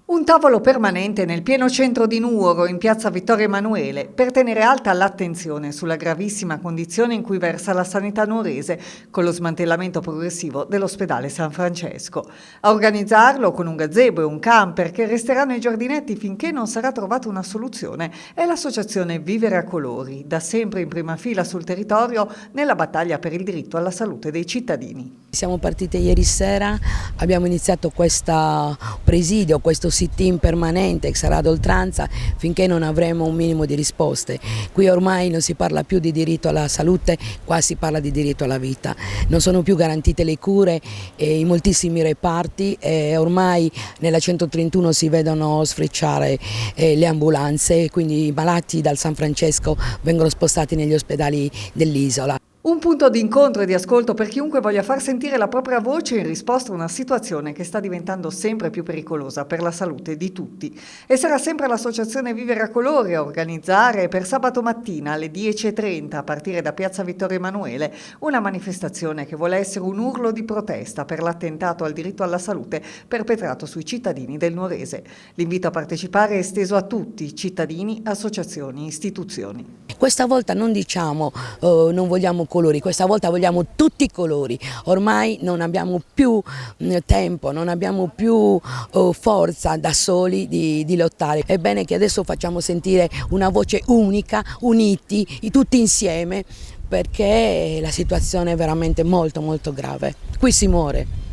Un tavolo permanente nel pieno centro di Nuoro, in piazza Vittorio Emanuele, per tenere alta l'attenzione sulla gravissima condizione in cui versa la sanità nuorese con lo smantellamento progressivo dell'ospedale San Francesco. A organizzarlo con un gazebo e un camper che resteranno ai giardinetti finché non sarà trovata una soluzione è l'associazione Vivere a Colori, da sempre in prima fila sul territorio nella battaglia per il diritto alla salute dei cittadini. Siamo partite ieri sera, abbiamo iniziato questo presidio, questo sit-in permanente che sarà ad oltranza finché non avremo un minimo di risposte. Qui ormai non si parla più di diritto alla salute, qua si parla di diritto alla vita. Non sono più garantite le cure in moltissimi reparti e ormai nella 131 si vedono sfrecciare le ambulanze, quindi i malati dal San Francesco vengono spostati negli ospedali dell'isola. Un punto di incontro e di ascolto per chiunque voglia far sentire la propria voce in risposta a una situazione che sta diventando sempre più pericolosa per la salute di tutti. E sarà sempre l'associazione Vivere a Colori a organizzare per sabato mattina alle 10:30 a partire da piazza Vittorio Emanuele una manifestazione che vuole essere un urlo di protesta per l'attentato al diritto alla salute perpetrato sui cittadini del Nuorese. L'invito a partecipare è esteso a tutti, cittadini, associazioni, istituzioni. Questa volta non diciamo non vogliamo colori, questa volta vogliamo tutti i colori. Ormai non abbiamo più tempo, non abbiamo più forza da soli di lottare. È bene che adesso facciamo sentire una voce unica, uniti, tutti insieme, perché la situazione è veramente molto grave. Qui si muore.